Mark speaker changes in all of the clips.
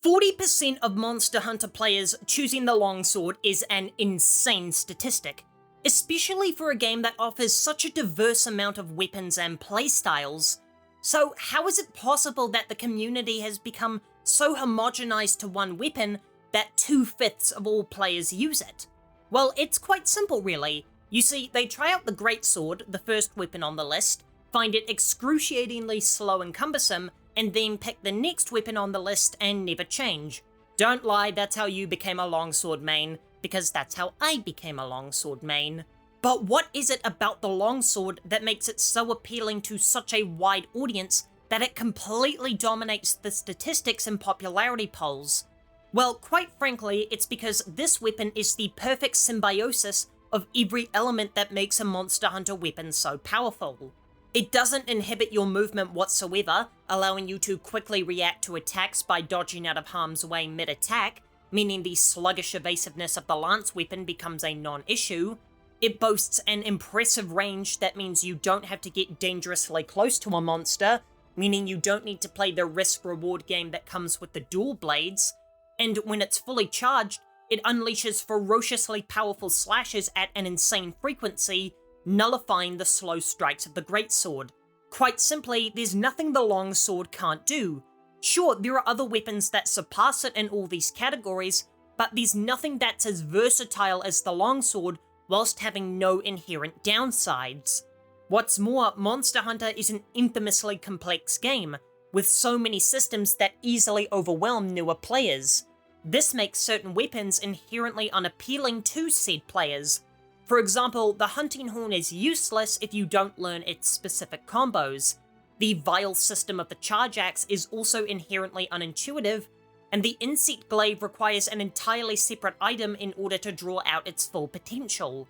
Speaker 1: 40% of Monster Hunter players choosing the longsword is an insane statistic, especially for a game that offers such a diverse amount of weapons and playstyles. So how is it possible that the community has become so homogenized to one weapon that 2/5 of all players use it? Well, it's quite simple really. You see, they try out the greatsword, the first weapon on the list, find it excruciatingly slow and cumbersome, and then pick the next weapon on the list and never change. Don't lie, that's how you became a longsword main, because that's how I became a longsword main. But what is it about the longsword that makes it so appealing to such a wide audience that it completely dominates the statistics and popularity polls? Well, quite frankly, it's because this weapon is the perfect symbiosis of every element that makes a Monster Hunter weapon so powerful. It doesn't inhibit your movement whatsoever, allowing you to quickly react to attacks by dodging out of harm's way mid-attack, meaning the sluggish evasiveness of the lance weapon becomes a non-issue. It boasts an impressive range that means you don't have to get dangerously close to a monster, meaning you don't need to play the risk-reward game that comes with the dual blades. And when it's fully charged, it unleashes ferociously powerful slashes at an insane frequency, nullifying the slow strikes of the greatsword. Quite simply, there's nothing the longsword can't do. Sure, there are other weapons that surpass it in all these categories, but there's nothing that's as versatile as the longsword whilst having no inherent downsides. What's more, Monster Hunter is an infamously complex game, with so many systems that easily overwhelm newer players. This makes certain weapons inherently unappealing to said players. For example, the hunting horn is useless if you don't learn its specific combos. The vial system of the charge axe is also inherently unintuitive, and the insect glaive requires an entirely separate item in order to draw out its full potential.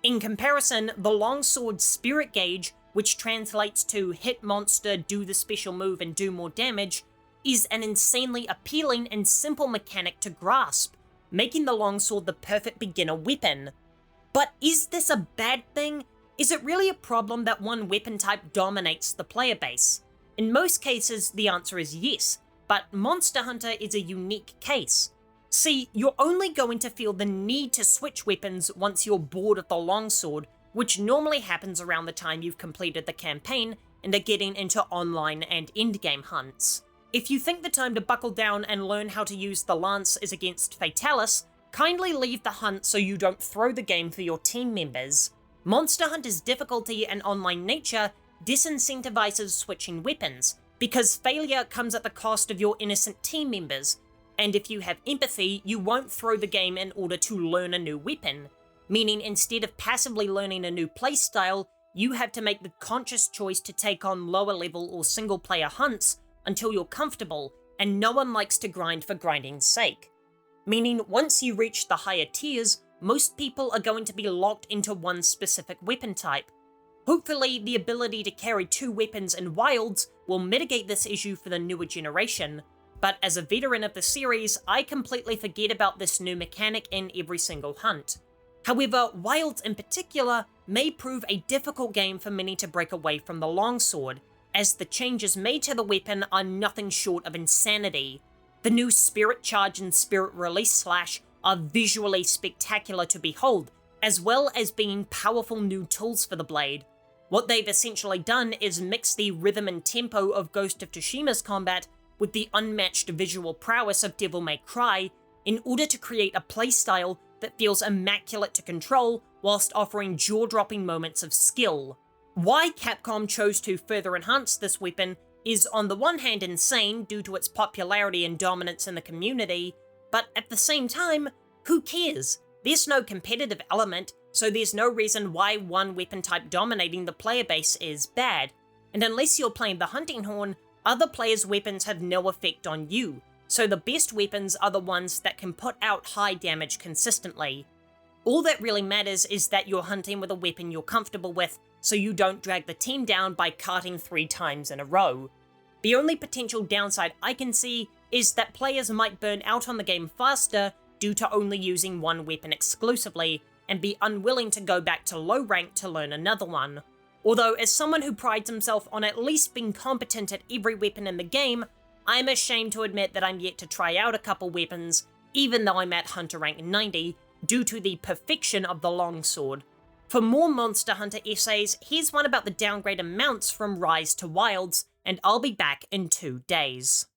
Speaker 1: In comparison, the longsword's spirit gauge, which translates to hit monster, do the special move, and do more damage, is an insanely appealing and simple mechanic to grasp, making the longsword the perfect beginner weapon. But is this a bad thing? Is it really a problem that one weapon type dominates the player base? In most cases, the answer is yes, but Monster Hunter is a unique case. See, you're only going to feel the need to switch weapons once you're bored of the longsword, which normally happens around the time you've completed the campaign and are getting into online and endgame hunts. If you think the time to buckle down and learn how to use the lance is against Fatalis, kindly leave the hunt so you don't throw the game for your team members. Monster Hunter's difficulty and online nature disincentivizes switching weapons, because failure comes at the cost of your innocent team members, and if you have empathy, you won't throw the game in order to learn a new weapon, meaning instead of passively learning a new playstyle, you have to make the conscious choice to take on lower level or single player hunts until you're comfortable, and no one likes to grind for grinding's sake. Meaning once you reach the higher tiers, most people are going to be locked into one specific weapon type. Hopefully, the ability to carry 2 weapons in Wilds will mitigate this issue for the newer generation, but as a veteran of the series, I completely forget about this new mechanic in every single hunt. However, Wilds in particular may prove a difficult game for many to break away from the longsword, as the changes made to the weapon are nothing short of insanity. The new Spirit Charge and Spirit Release Slash are visually spectacular to behold, as well as being powerful new tools for the blade. What they've essentially done is mix the rhythm and tempo of Ghost of Tsushima's combat with the unmatched visual prowess of Devil May Cry in order to create a playstyle that feels immaculate to control whilst offering jaw-dropping moments of skill. Why Capcom chose to further enhance this weapon is on the one hand insane due to its popularity and dominance in the community, but at the same time, who cares? There's no competitive element, so there's no reason why one weapon type dominating the player base is bad. And unless you're playing the hunting horn, other players' weapons have no effect on you, so the best weapons are the ones that can put out high damage consistently. All that really matters is that you're hunting with a weapon you're comfortable with, so you don't drag the team down by carting 3 times in a row. The only potential downside I can see is that players might burn out on the game faster due to only using one weapon exclusively, and be unwilling to go back to low rank to learn another one. Although, as someone who prides himself on at least being competent at every weapon in the game, I'm ashamed to admit that I'm yet to try out a couple weapons, even though I'm at Hunter rank 90, due to the perfection of the longsword. For more Monster Hunter essays, here's one about the downgraded mounts from Rise to Wilds, and I'll be back in 2 days.